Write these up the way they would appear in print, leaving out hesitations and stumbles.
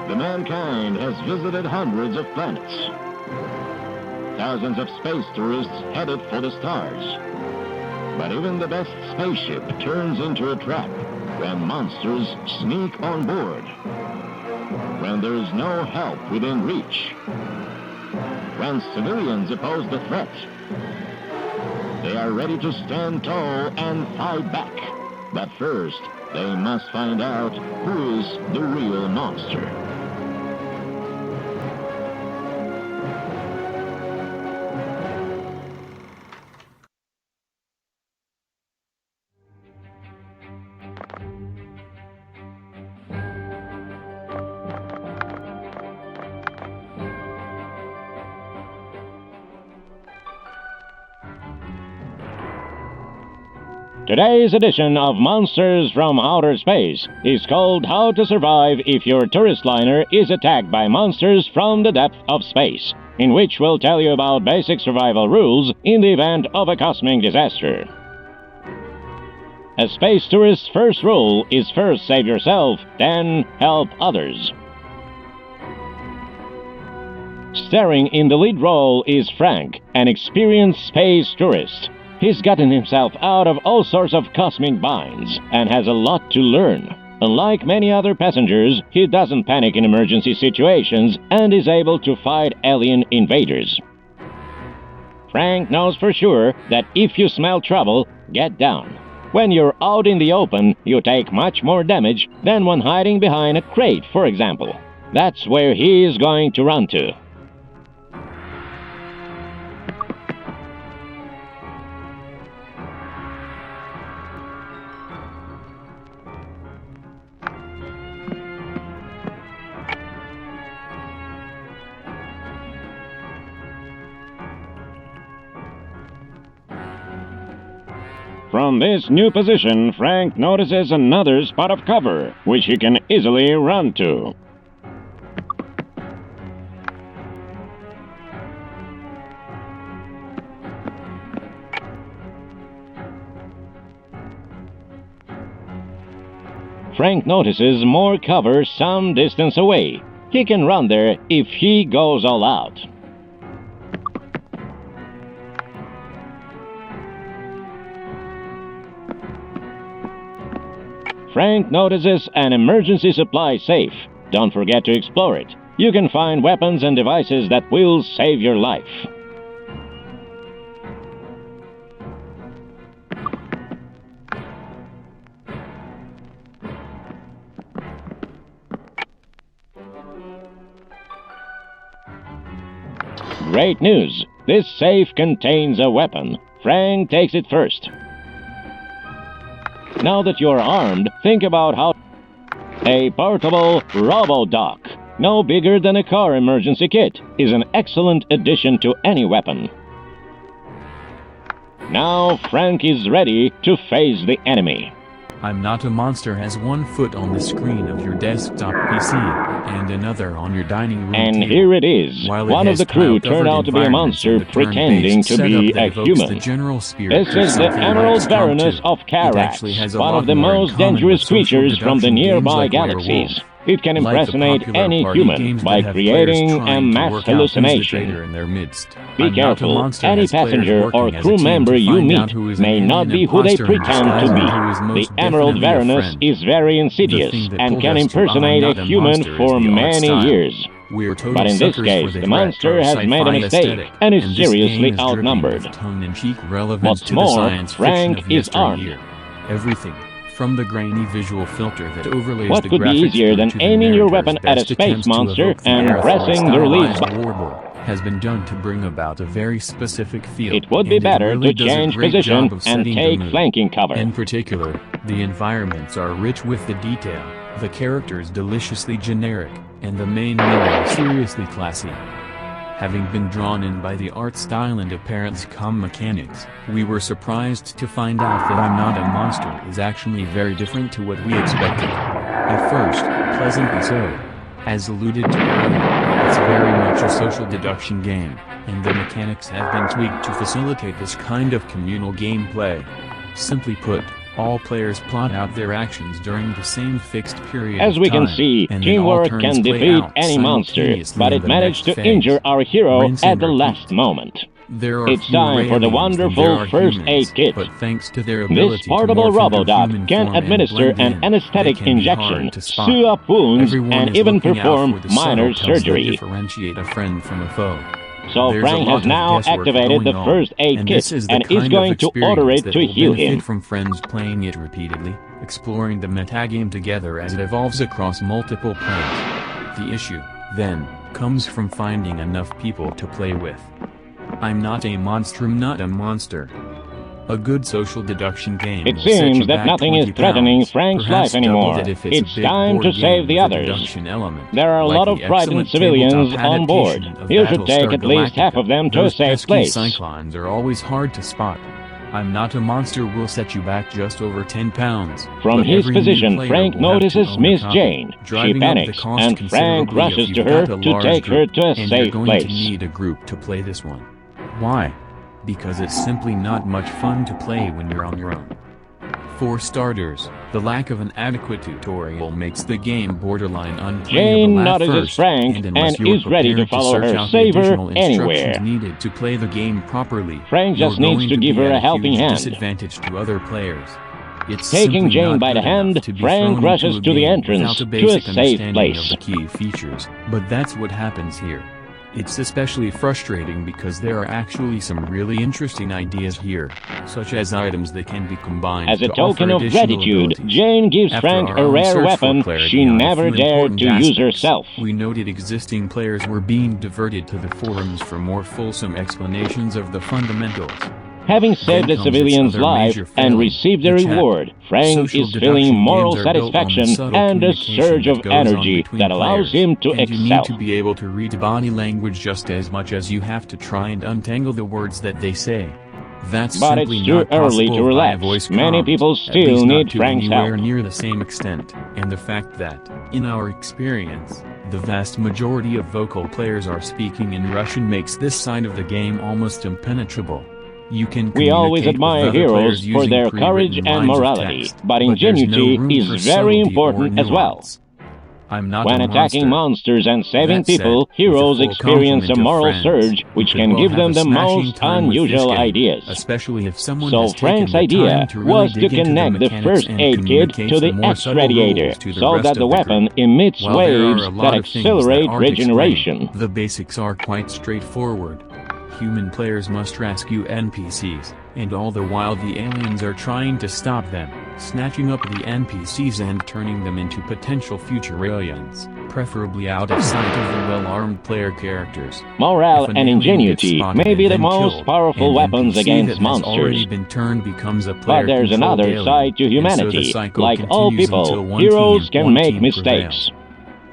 The mankind has visited hundreds of planets. Thousands of space tourists headed for the stars. But even the best spaceship turns into a trap when monsters sneak on board. When there is no help within reach. When civilians oppose the threat. They are ready to stand tall and fight back. But first, they must find out who is the real monster. Today's edition of Monsters from Outer Space is called How to Survive If Your Tourist Liner is Attacked by Monsters from the Depth of Space, in which we'll tell you about basic survival rules in the event of a cosmic disaster. A space tourist's first rule is first save yourself, then help others. Starring in the lead role is Frank, an experienced space tourist. He's gotten himself out of all sorts of cosmic binds and has a lot to learn. Unlike many other passengers, he doesn't panic in emergency situations and is able to fight alien invaders. Frank knows for sure that if you smell trouble, get down. When you're out in the open, you take much more damage than when hiding behind a crate, for example. That's where he is going to run to. From this new position, Frank notices another spot of cover, which he can easily run to. Frank notices more cover some distance away. He can run there if he goes all out. Frank notices an emergency supply safe. Don't forget to explore it. You can find weapons and devices that will save your life. Great news! This safe contains a weapon. Frank takes it first. Now that you're armed, think about how a portable RoboDoc, no bigger than a car emergency kit, is an excellent addition to any weapon. Now Frank is ready to face the enemy. I'm Not a Monster has one foot on the screen of your desktop PC and another on your dining room And table. here it is. One of the crew turned out to be a monster pretending to be a human. This is the Emerald Baroness of Karax, one of the most dangerous creatures from the nearby galaxies. It can impersonate any human by creating a mass hallucination. Be careful, any passenger or crew member you meet may not be who they pretend to be. The Emerald Baroness is very insidious and can impersonate a human for many years. But in this case, the monster has made a mistake and is seriously outnumbered. What's more, Frank is armed. Everything from the grainy visual filter that overlays what the could be graphics easier than to the aiming your narrator's weapon at a best space attempts to monster evoke and the pressing the release stylized button? warble has been done to bring about a very specific feel. It would be and better really to does a change great position job of and setting the take mood. flanking cover. In particular, the environments are rich with the detail, the characters deliciously generic, and the main menu seriously classy. Having been drawn in by the art style and apparent calm mechanics, we were surprised to find out that I'm Not a Monster is actually very different to what we expected. At first, pleasantly so. As alluded to earlier, it's very much a social deduction game, and the mechanics have been tweaked to facilitate this kind of communal gameplay. Simply put, All players plot out their actions during the same fixed period As of we time, can see, and then all teamwork turns can play defeat out any monster, simultaneously but in it the managed next to phase. injure our hero Rinse at and the repeat. last moment. There are It's fewer time for the aliens than wonderful there are first humans, aid kit. But thanks to their ability This portable to morph into Robodot human can form and administer blend an in, anesthetic they can be injection, hard to spot. sew up wounds, Everyone and is even looking out perform for the minor subtle tells that surgery. differentiate a friend from a foe. So There's Frank a lot has of now guesswork activated the going on, first aid and kit this is the and is kind going of to order it experience to that will heal benefit him. from friends playing it repeatedly, exploring the metagame together as it evolves across multiple planes. The issue, then, comes from finding enough people to play with. I'm not a monster, I'm not a monster. A good social deduction game. It will set seems you that back nothing is 20 threatening pounds, Frank's perhaps life double anymore. that if it's a It's big time board to game save the with a others. deduction element, There are a like lot of the frightened excellent civilians tabletop on board. adaptation of You should take Battlestar at least half Galactica. of them to a Those safe pesky place. cyclones are always hard to spot. I'm not a monster will set you back just over 10 pounds. From but his every new position, player Frank will have to notices own a Miss copy, Jane. She driving up the panics, cost and Frank considerably rushes if to you've her got a to large take her group, to a and safe you're going place. to need a group to play this one. Why? Because it's simply not much fun to play when you're on your own. For starters, the lack of an adequate tutorial makes the game borderline unplayable Jane at notices first, Frank unless and you're is ready to prepared follow search her, out the save her additional instructions anywhere. needed to play the game properly. Frank just you're needs going to give be her at a helping huge hand. disadvantage to other players. It's Taking simply Jane not by the good enough hand, to be Frank thrown rushes into a to the game entrance without to a basic safe understanding place. of the key features, but that's what happens here. It's especially frustrating because there are actually some really interesting ideas here, such as items that can be combined As a to token offer of additional gratitude, abilities. Jane gives After Frank our a own rare search for weapon clarity she on a never few dared important to use aspects, herself. we noted existing players were being diverted to the forums for more fulsome explanations of the fundamentals. Having saved Then a comes civilian's its other life major and failing, received a the chat. reward, Frank Social is feeling deduction moral games are built on the satisfaction subtle and a communication surge that of goes on energy between that allows players, him to and you excel. need to be able to read body language just as much as you have to try and untangle the words that they say. That's But simply it's too not early possible to via relax. voice Many comms, people at still least not need to Frank's anywhere help. near the same extent, and the fact that, in our experience, the vast majority of vocal players are speaking in Russian makes this side of the game almost impenetrable. You can We always communicate with admire other heroes players for using their pre-written courage and lines of morality, text, but there's ingenuity no room is for very subtlety important or as well. nuance. I'm not When a attacking monster. monsters and saving That said, people, with a heroes full experience a complement of moral friends, surge we which could can well give have them a the smashing most time with this unusual game, ideas. especially if someone So has Frank's taken the idea time to really was to dig into connect the mechanics first and aid kit communicate to the the more X subtle radiator rules to the so rest that of the weapon group. emits While there are waves a that lot of things that accelerate aren't regeneration. explained, the basics are quite straightforward. Human players must rescue NPCs, and all the while the aliens are trying to stop them, snatching up the NPCs and turning them into potential future aliens, preferably out of sight of the well-armed player characters. Morale If an and alien gets ingenuity spotted may be and the then most killed, powerful an weapons NPC against that has already monsters. been turned becomes a player But there's controlled another alien, side to and so the humanity. cycle Like all continues people, until one heroes team, can one make team mistakes. prevails.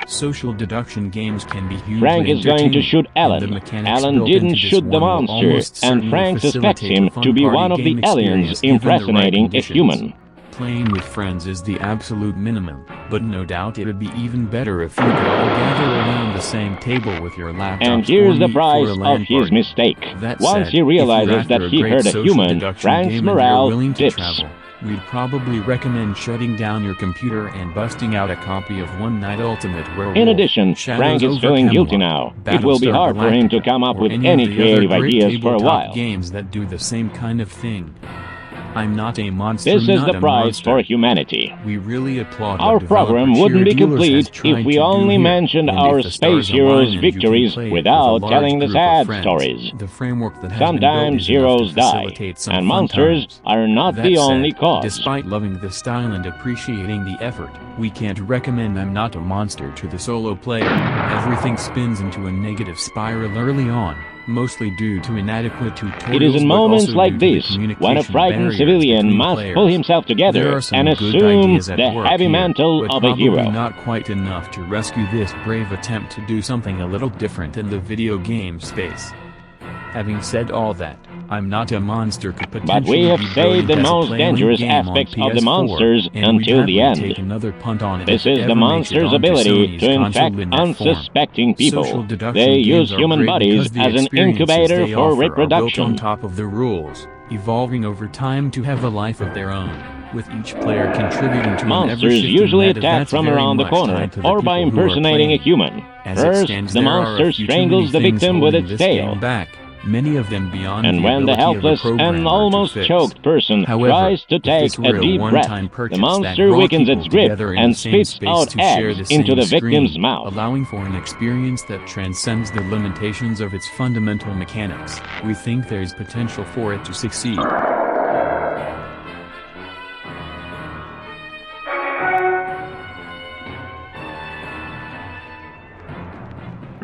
Social deduction games can be hugely Frank is going to entertaining, shoot and the Alan. mechanics Alan built didn't into this shoot the one will monster, almost and certainly Frank suspects facilitate him a fun to be party one of the game aliens experience given the right impersonating a conditions. human. Playing with friends is the absolute minimum, but no doubt it would be even better if you could all gather around the same table with your laptops And here's or the meet for price a of LAN his party. mistake. That Once said, he if you're realizes that after he great heard a social human, deduction Frank's game and you're morale willing to dips. travel, we'd probably recommend shutting down your computer and busting out a copy of One Night Ultimate Werewolf. In addition, Shadows Frank is over feeling guilty Camelot, now. It will be Battlestar hard for him to Galactica, come up or with any any of the creative other great ideas for a tabletop while. games that do the same kind of thing. I'm not a monster. This is not the a price monster. for humanity. We really applaud Our what program developer wouldn't be Cheer Dealers has complete tried if we to do only here, mentioned and our if the space stars align heroes' and you can victories play it without with a large telling the group of sad friends, stories. The framework that has Sometimes been built is heroes enough to die, facilitate some and fun monsters times. are not That the said, only cause. Despite loving the style and appreciating the effort, we can't recommend I'm Not a Monster to the solo player. Everything spins into a negative spiral early on, mostly due to inadequate tutorials. It is in but moments also like due to the this when a communication frightened barriers civilian between must players. pull himself There together are some and good assume ideas at the work heavy here, mantle but of a probably hero. not quite enough to rescue this brave attempt to do something a little different in the video game space. Having said all that, I'm Not a Monster could potentially But we have be saved the brilliant as a most play-only dangerous game on aspects of the PS4, monsters and we'd until the happily end. take another punt on it This if it is the ever makes it monster's onto ability Sony's to console infect in that form. unsuspecting people. Social deduction They games use are human great bodies because the as an experiences incubator they for offer are built on reproduction. top of the rules, evolving over time to have a life of their own. with each player contributing to Monsters usually attack from around the corner or by impersonating a human. First, the monster strangles the victim with its tail. Many of them beyond and when the helpless and almost choked person tries to take a deep breath, the monster weakens its grip and spits out eggs into the victim's mouth. Allowing for an experience that transcends the limitations of its fundamental mechanics, we think there is potential for it to succeed.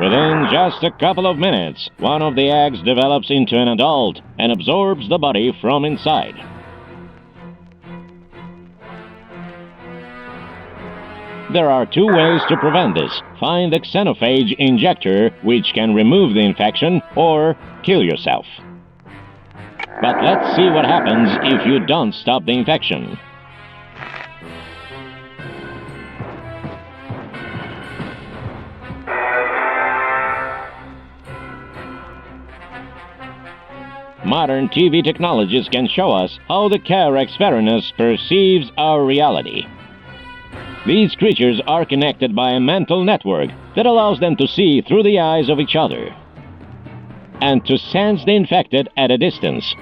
Within just a couple of minutes, one of the eggs develops into an adult and absorbs the body from inside. There are two ways to prevent this. Find the xenophage injector, which can remove the infection, or kill yourself. But let's see what happens if you don't stop the infection. Modern TV technologies can show us how the Carex Varanus perceives our reality. These creatures are connected by a mental network that allows them to see through the eyes of each other and to sense the infected at a distance.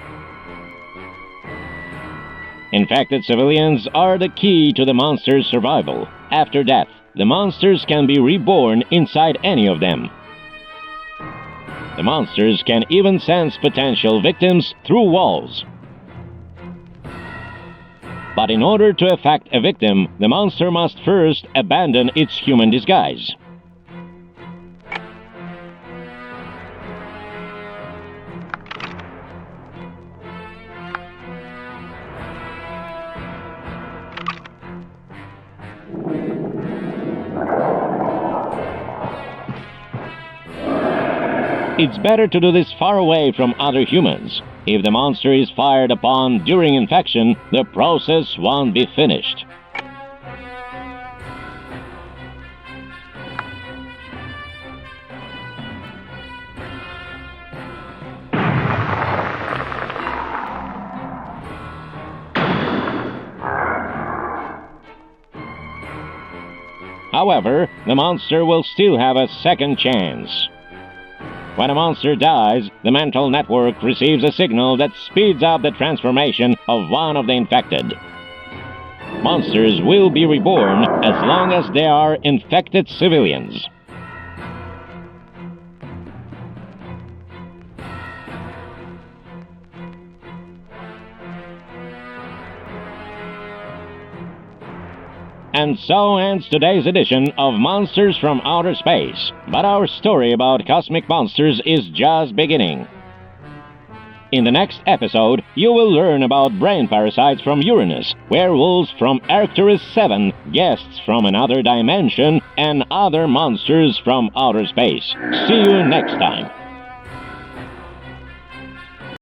Infected civilians are the key to the monster's survival. After death, the monsters can be reborn inside any of them. The monsters can even sense potential victims through walls. But in order to affect a victim, the monster must first abandon its human disguise. It's better to do this far away from other humans. If the monster is fired upon during infection, the process won't be finished. However, the monster will still have a second chance. When a monster dies, the mental network receives a signal that speeds up the transformation of one of the infected. Monsters will be reborn as long as they are infected civilians. And so ends today's edition of Monsters from Outer Space. But our story about cosmic monsters is just beginning. In the next episode, you will learn about brain parasites from Uranus, werewolves from Arcturus 7, guests from another dimension, and other monsters from outer space. See you next time.